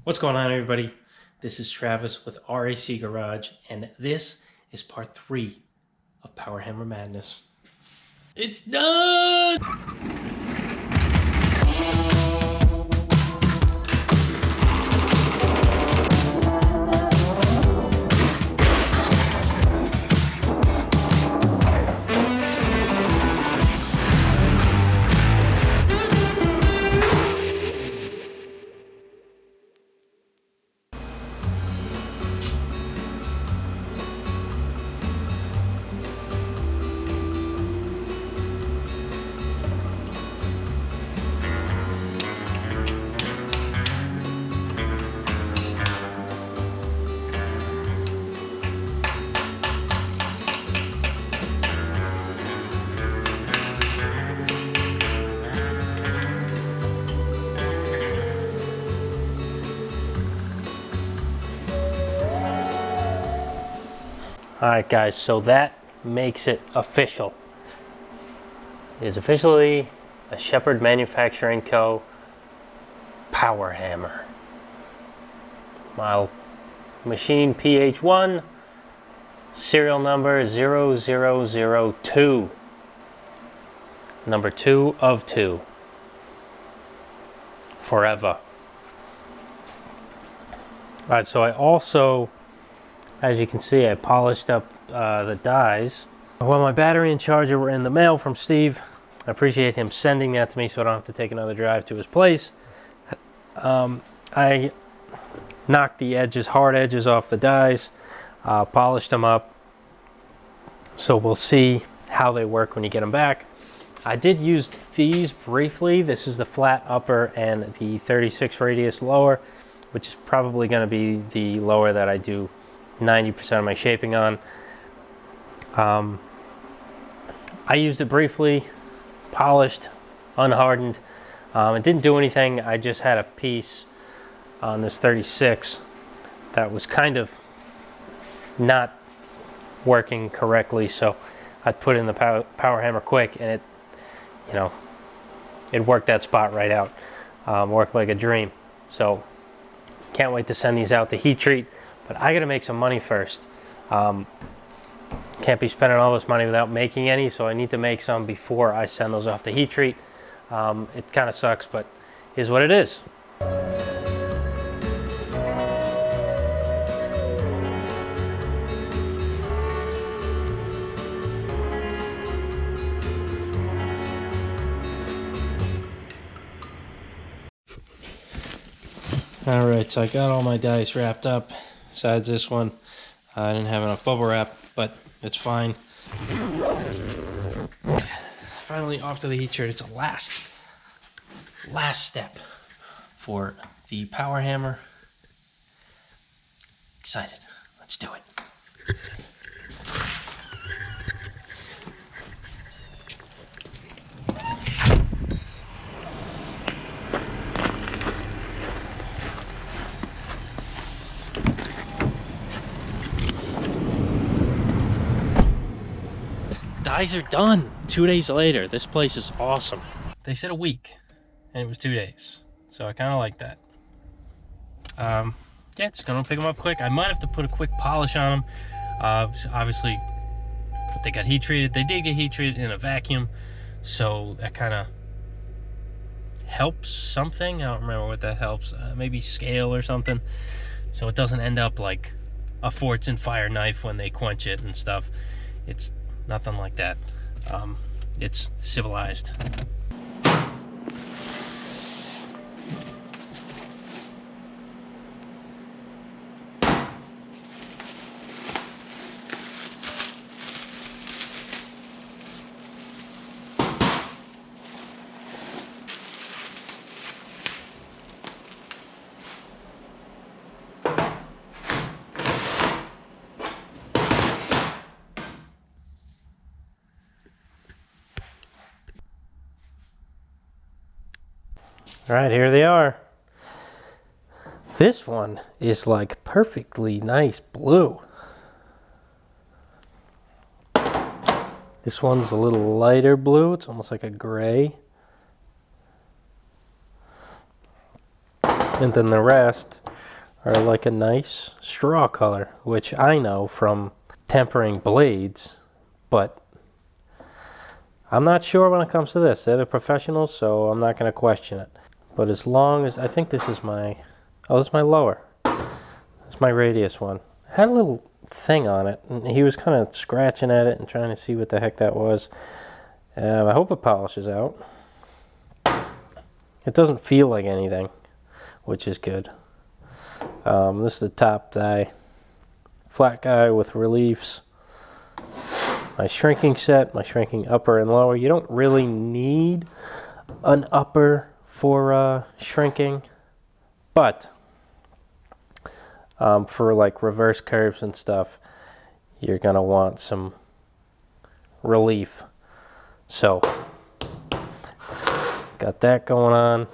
What's going on, everybody? This is Travis with RAC Garage, and this is part 3 of Power Hammer Madness. It's done! Alright guys, so that makes it official. It is officially a Shepard Manufacturing Co. Power Hammer. Model machine PH1, serial number 0002. Number 2 of 2. Forever. Alright, so I also, as you can see, I polished up the dies. Well, my battery and charger were in the mail from Steve. I appreciate him sending that to me so I don't have to take another drive to his place. I knocked the edges, hard edges off the dies, polished them up. So we'll see how they work when you get them back. I did use these briefly. This is the flat upper and the 36 radius lower, which is probably going to be the lower that I do 90% of my shaping on. I used it briefly, polished, unhardened. It didn't do anything. I just had a piece on this 36 that was kind of not working correctly, so I put in the power hammer quick, and it worked that spot right out. Worked like a dream. So can't wait to send these out to heat treat. But I gotta make some money first. Can't be spending all this money without making any, so I need to make some before I send those off to heat treat. It kind of sucks, but is what it is. Alright, so I got all my dice wrapped up. Besides this one, I didn't have enough bubble wrap, but it's fine. Finally off to the heat treat. It's a last step for the power hammer. Excited. Let's do it. Dies are done 2 days later. This place is awesome. They said a week and it was 2 days, so I kind of like that. Yeah, just gonna pick them up quick. I might have to put a quick polish on them. Obviously they got heat treated. They did get heat treated in a vacuum, so that kind of helps something. I don't remember what that helps. Maybe scale or something, so it doesn't end up like a Fortune fire knife when they quench it and stuff. It's nothing like that. It's civilized. All right, here they are. This one is like perfectly nice blue. This one's a little lighter blue. It's almost like a gray. And then the rest are like a nice straw color, which I know from tempering blades, but I'm not sure when it comes to this. They're the professionals, so I'm not going to question it. But as long as, I think this is my, oh, this is my lower. This is my radius one. It had a little thing on it, and he was kind of scratching at it and trying to see what the heck that was. I hope it polishes out. It doesn't feel like anything, which is good. This is the top die. Flat guy with reliefs. My shrinking set, my shrinking upper and lower. You don't really need an upper for shrinking, but for like reverse curves and stuff, you're gonna want some relief. So got that going on.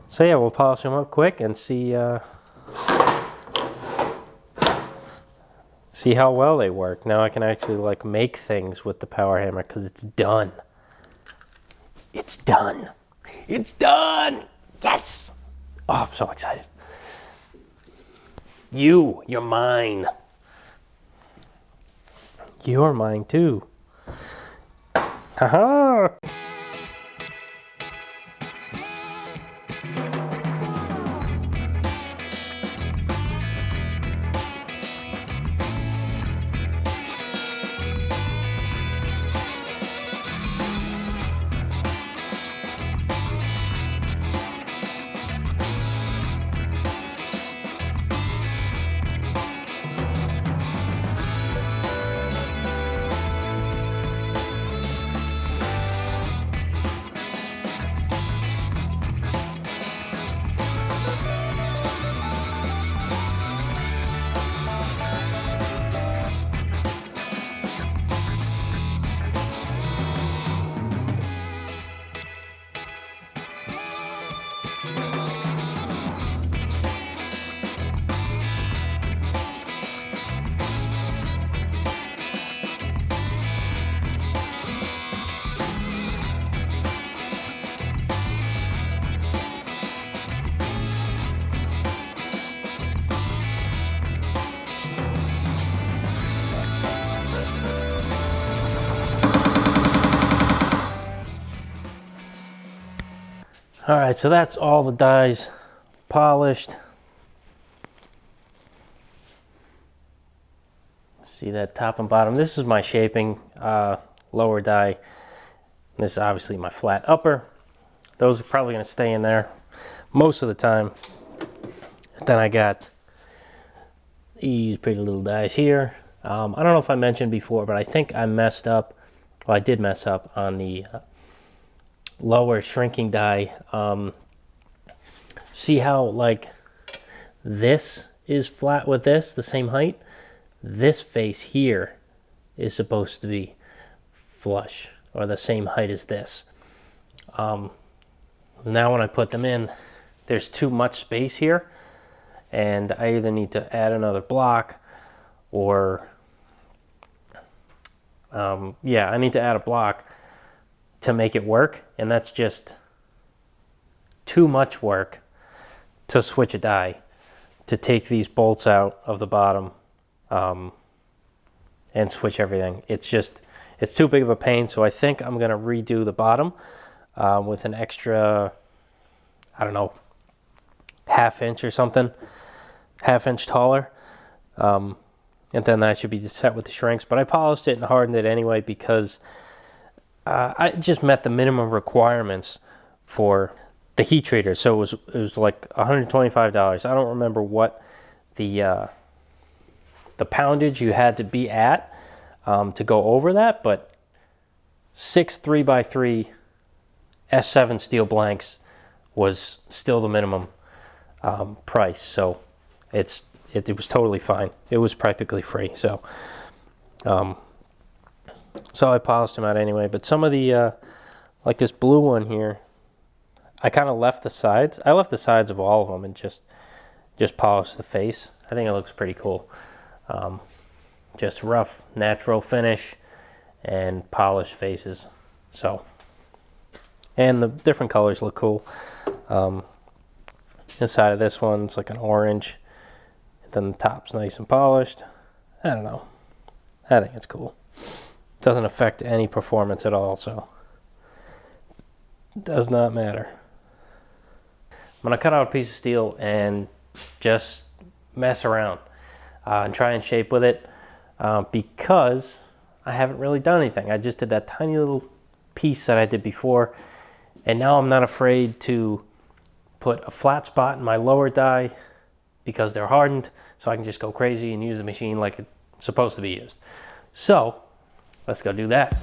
So yeah, we'll polish them up quick and see see how well they work. Now I can actually like make things with the power hammer because it's done. It's done. It's done. Yes. Oh, I'm so excited. You're mine. You're mine too. Haha. All right, so that's all the dies polished. See that top and bottom? This is my shaping lower die. This is obviously my flat upper. Those are probably going to stay in there most of the time. Then I got these pretty little dies here. I don't know if I mentioned before, but I think I messed up. Well, I did mess up on the lower shrinking die. See how like this is flat with this, the same height? This face here is supposed to be flush or the same height as this. Now when I put them in, there's too much space here, and I either need to add another block or yeah, I need to add a block to make it work, and that's just too much work to switch a die, to take these bolts out of the bottom and switch everything. It's too big of a pain, so I think I'm gonna redo the bottom with an extra, I don't know, ½ inch or something, ½ inch taller. And then that should be set with the shrinks, but I polished it and hardened it anyway because I just met the minimum requirements for the heat treater. So it was like $125. I don't remember what the poundage you had to be at to go over that, but 6 3x3 S7 steel blanks was still the minimum price. So it was totally fine. It was practically free. So so I polished them out anyway, but some of the, like this blue one here, I kind of left the sides. I left the sides of all of them and just polished the face. I think it looks pretty cool. Just rough, natural finish and polished faces. So, and the different colors look cool. Inside of this one's like an orange. And then the top's nice and polished. I don't know. I think it's cool. Doesn't affect any performance at all, so it does not matter. I'm gonna cut out a piece of steel and just mess around and try and shape with it because I haven't really done anything. I just did that tiny little piece that I did before, and now I'm not afraid to put a flat spot in my lower die because they're hardened, so I can just go crazy and use the machine like it's supposed to be used. So let's go do that.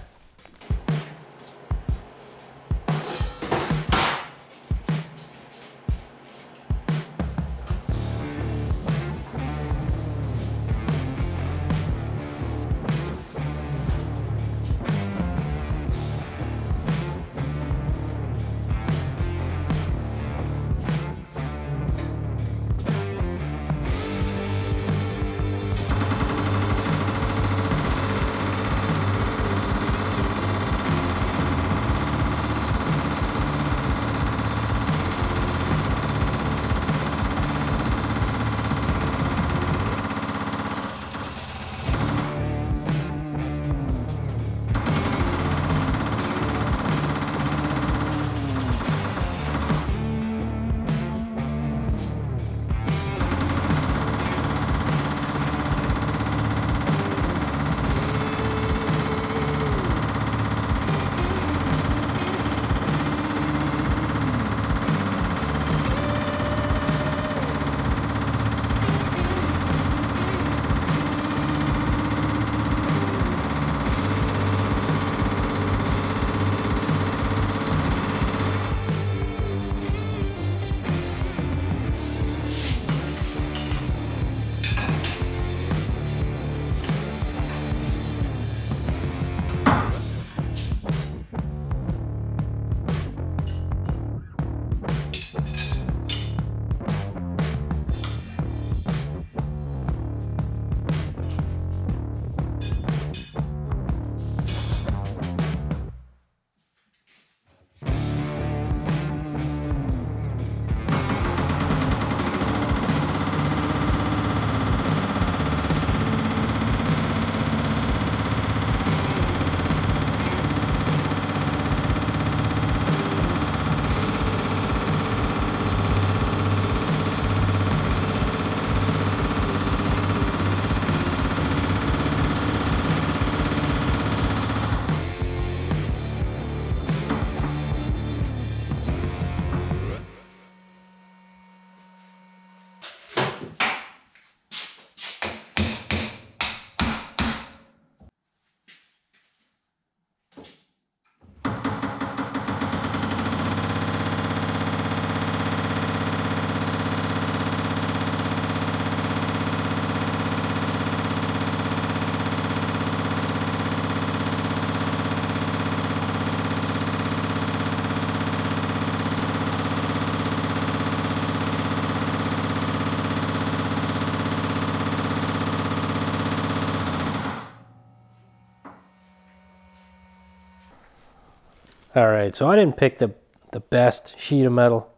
All right, so I didn't pick the best sheet of metal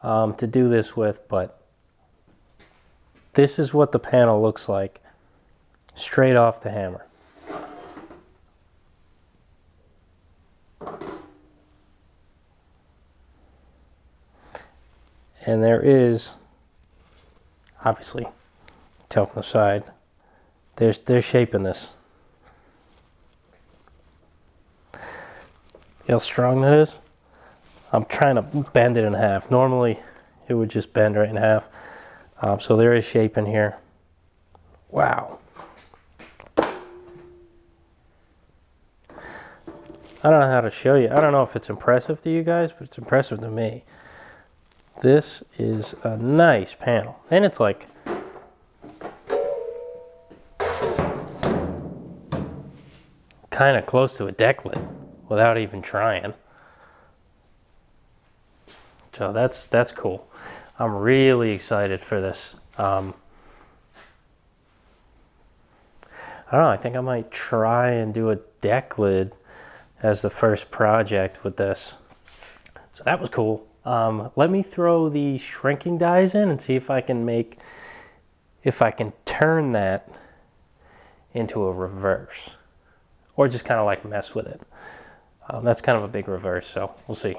to do this with, but this is what the panel looks like straight off the hammer. And there is, obviously, tell from the side, there's shape in this. See how strong that is? I'm trying to bend it in half. Normally, it would just bend right in half. So there is shape in here. Wow. I don't know how to show you. I don't know if it's impressive to you guys, but it's impressive to me. This is a nice panel. And it's like kind of close to a deck lid without even trying. So that's cool. I'm really excited for this. I don't know, I think I might try and do a deck lid as the first project with this. So that was cool. Let me throw the shrinking dies in and see if I can turn that into a reverse, or just kind of like mess with it. That's kind of a big reverse, so we'll see.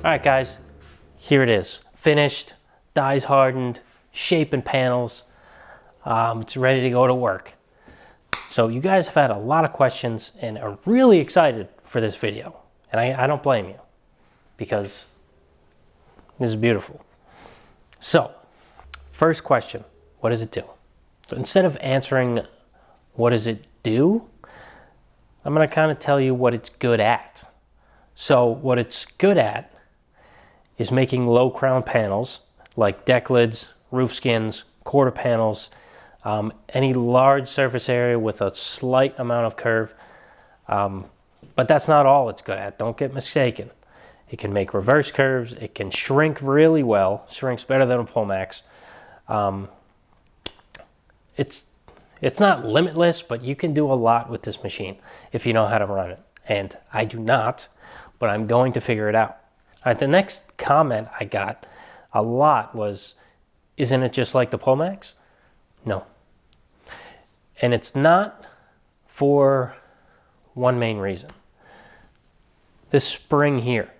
All right, guys, here it is. Finished, dies hardened, shaping panels. It's ready to go to work. So you guys have had a lot of questions and are really excited for this video. And I don't blame you, because this is beautiful. So, first question, what does it do? So instead of answering what does it do, I'm going to kind of tell you what it's good at. So what it's good at is making low crown panels like deck lids, roof skins, quarter panels, any large surface area with a slight amount of curve. But that's not all it's good at, don't get mistaken. It can make reverse curves, it can shrink really well, shrinks better than a Pullmax. It's not limitless, but you can do a lot with this machine if you know how to run it. And I do not, but I'm going to figure it out. All right, the next comment I got a lot was, isn't it just like the Pullmax? No. And it's not for one main reason. This spring here.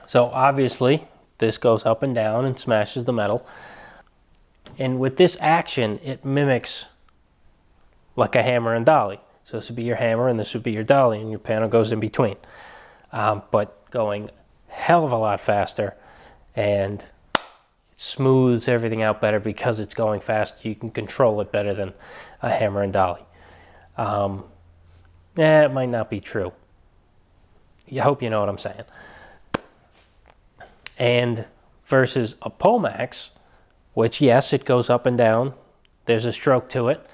So obviously, this goes up and down and smashes the metal. And with this action, it mimics like a hammer and dolly. So this would be your hammer and this would be your dolly, and your panel goes in between. But going hell of a lot faster, and it smooths everything out better because it's going fast. You can control it better than a hammer and dolly. It might not be true. I hope you know what I'm saying. And versus a Pullmax, which yes, it goes up and down. There's a stroke to it,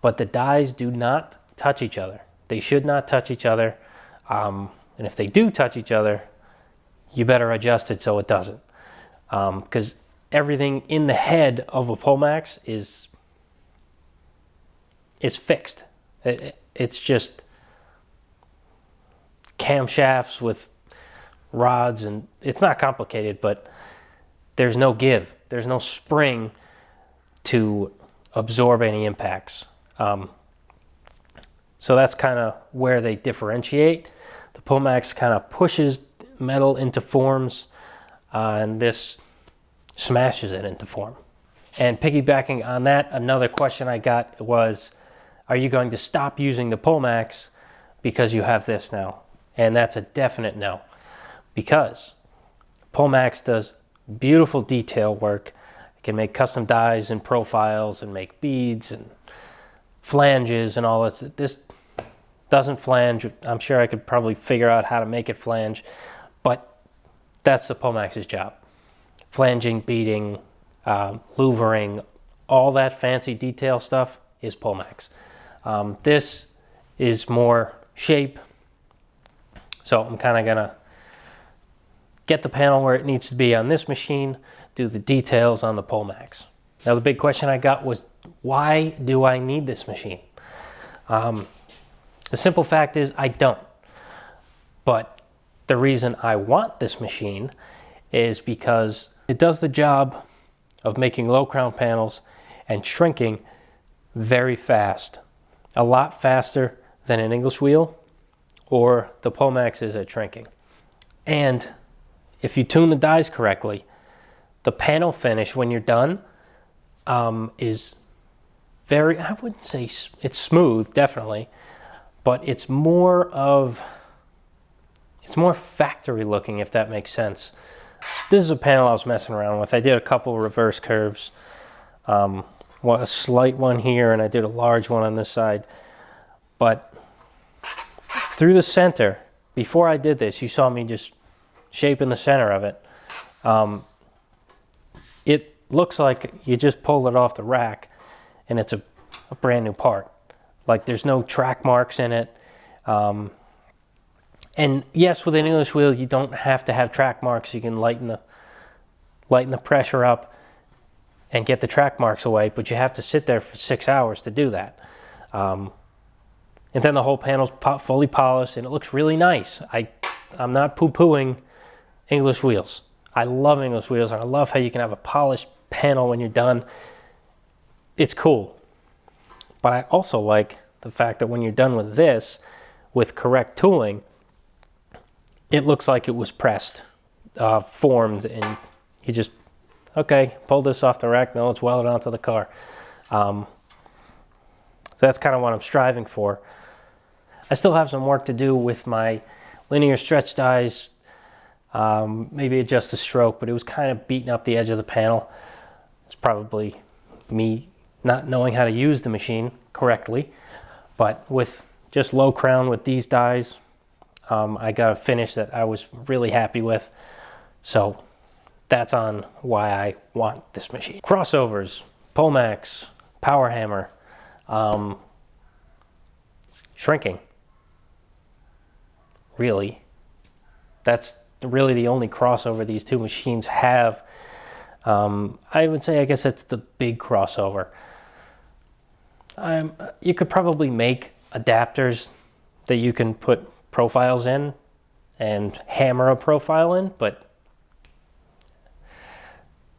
but the dies do not touch each other. They should not touch each other. And if they do touch each other, you better adjust it so it doesn't. Because everything in the head of a Pullmax is fixed. It's just camshafts with rods, and it's not complicated, but there's no give. There's no spring to absorb any impacts. So that's kind of where they differentiate. The Pullmax kind of pushes metal into forms, and this smashes it into form. And piggybacking on that, another question I got was, are you going to stop using the Pullmax because you have this now? And that's a definite no, because Pullmax does beautiful detail work. It can make custom dies and profiles and make beads and flanges and all this. This doesn't flange. I'm sure I could probably figure out how to make it flange, but that's the Pullmax's job. Flanging, beading, louvering, all that fancy detail stuff is Pullmax. This is more shape. So I'm kind of gonna get the panel where it needs to be on this machine, do the details on the Pullmax. Now the big question I got was, why do I need this machine? The simple fact is I don't. But the reason I want this machine is because it does the job of making low crown panels and shrinking very fast. A lot faster than an English wheel or the Pullmax is at shrinking. And if you tune the dies correctly, the panel finish when you're done is very, I wouldn't say it's smooth, definitely, but it's more factory looking, if that makes sense. This is a panel I was messing around with. I did a couple reverse curves, a slight one here, and I did a large one on this side. But through the center, before I did this, you saw me just shaping the center of it. It looks like you just pulled it off the rack and it's a brand new part. Like there's no track marks in it. And yes, with an English wheel, you don't have to have track marks. You can lighten the pressure up and get the track marks away, but you have to sit there for 6 hours to do that. And then the whole panel's fully polished and it looks really nice. I'm not poo-pooing English wheels. I love English wheels, and I love how you can have a polished panel when you're done. It's cool. But I also like the fact that when you're done with this, with correct tooling, it looks like it was pressed, formed, and you just, okay, pull this off the rack. No, it's welded onto the car. So that's kind of what I'm striving for. I still have some work to do with my linear stretch dies, maybe adjust the stroke, but it was kind of beating up the edge of the panel. It's probably me not knowing how to use the machine correctly, but with just low crown with these dies, I got a finish that I was really happy with. So that's on why I want this machine. Crossovers, Pomax, Power Hammer, shrinking. Really, that's really the only crossover these two machines have. I would say, I guess it's the big crossover. You could probably make adapters that you can put profiles in and hammer a profile in, but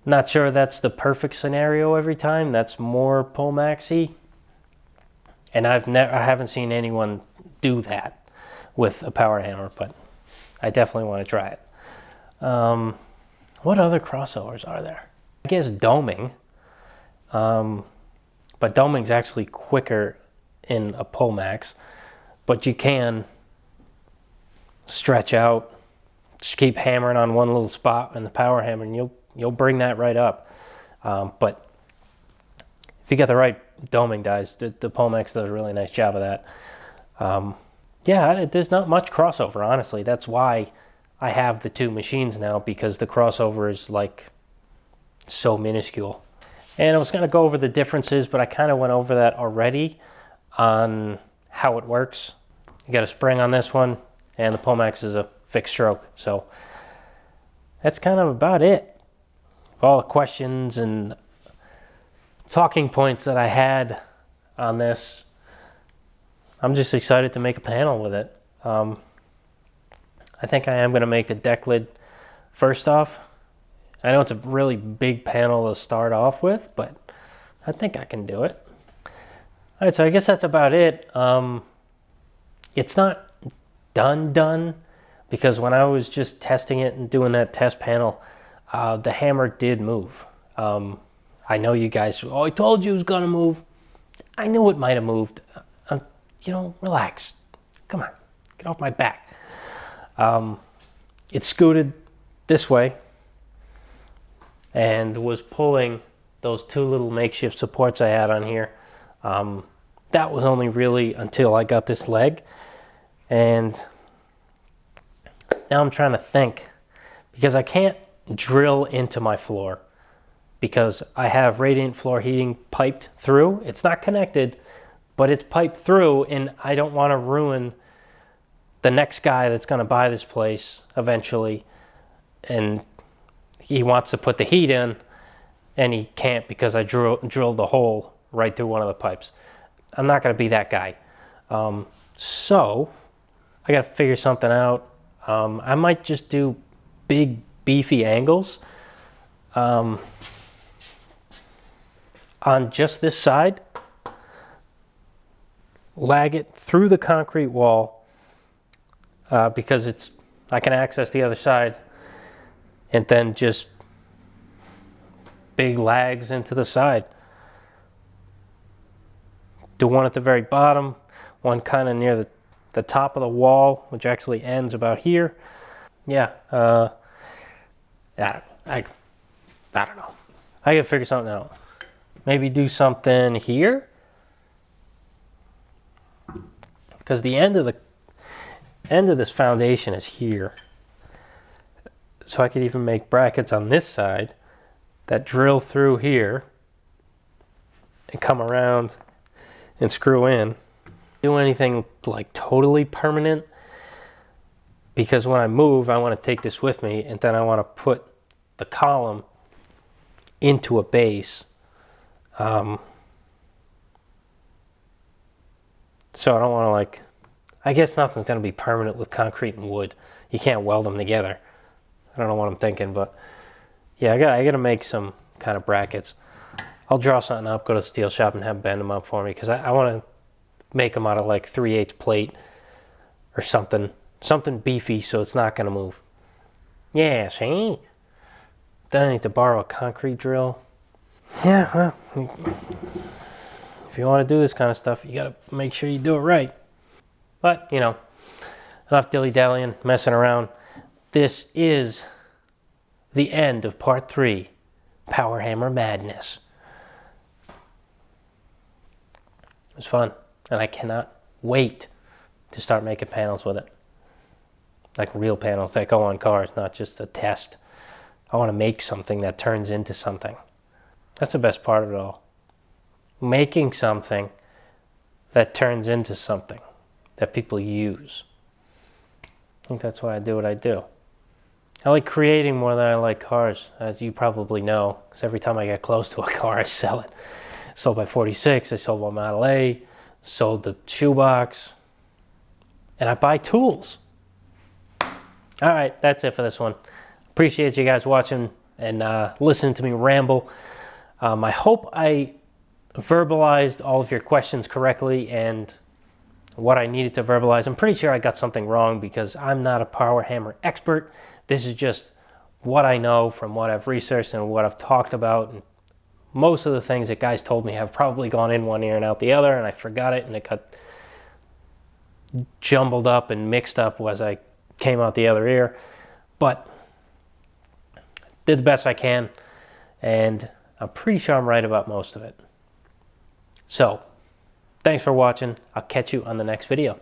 not sure that's the perfect scenario every time. That's more Pomaxy, and I haven't seen anyone do that with a power hammer, but I definitely want to try it. What other crossovers are there? I guess doming, but doming's actually quicker in a Pomax, but you can stretch out, just keep hammering on one little spot in the power hammer, and you'll bring that right up. But if you get the right doming dies, the Pomax does a really nice job of that. Yeah, there's not much crossover, honestly. That's why I have the two machines now, because the crossover is like so minuscule. And I was going to go over the differences, but I kind of went over that already on how it works. You got a spring on this one, and the Pomax is a fixed stroke. So that's kind of about it. All the questions and talking points that I had on this. I'm just excited to make a panel with it. I think I am going to make a deck lid first off. I know it's a really big panel to start off with, but I think I can do it. All right, so I guess that's about it. It's not done, because when I was just testing it and doing that test panel, the hammer did move. I know you guys, oh, I told you it was going to move. I knew it might have moved. Relax. Come on, get off my back. It scooted this way and was pulling those two little makeshift supports I had on here. That was only really until I got this leg. And now I'm trying to think, because I can't drill into my floor because I have radiant floor heating piped through. It's not connected, but it's piped through, and I don't want to ruin the next guy that's going to buy this place eventually, and he wants to put the heat in, and he can't because I drilled the hole right through one of the pipes. I'm not going to be that guy. So I got to figure something out. I might just do big, beefy angles on just this side, lag it through the concrete wall, because I can access the other side, and then just big lags into the side. Do one at the very bottom, one kind of near the top of the wall, which actually ends about here. Yeah, I don't know. I gotta figure something out. Maybe do something here, because the end of this foundation is here. So I could even make brackets on this side that drill through here and come around and screw in. Do anything like totally permanent, because when I move, I want to take this with me, and then I want to put the column into a base. So I don't want to, I guess nothing's going to be permanent with concrete and wood. You can't weld them together. I don't know what I'm thinking, but yeah, I got to make some kind of brackets. I'll draw something up, go to the steel shop and have them bend them up for me, because I want to make them out of 3/8 plate or something Something beefy so it's not going to move. Yeah, see? Then I need to borrow a concrete drill. Yeah, well, if you want to do this kind of stuff, you got to make sure you do it right. But, you know, enough dilly-dallying, messing around. This is the end of part 3, Power Hammer Madness. It was fun, and I cannot wait to start making panels with it. Like real panels that go on cars, not just a test. I want to make something that turns into something. That's the best part of it all. Making something that turns into something that people use. I think that's why I do what I do. I like creating more than I like cars, as you probably know, because every time I get close to a car, I sell it. Sold my 46, I sold my Model A, sold the shoebox, and I buy tools. All right, that's it for this one. Appreciate you guys watching and listening to me ramble. I hope I verbalized all of your questions correctly and what I needed to verbalize. I'm pretty sure I got something wrong because I'm not a power hammer expert. This is just what I know from what I've researched and what I've talked about. And most of the things that guys told me have probably gone in one ear and out the other, and I forgot it, and it got jumbled up and mixed up as I came out the other ear. But did the best I can, and I'm pretty sure I'm right about most of it. So, thanks for watching. I'll catch you on the next video.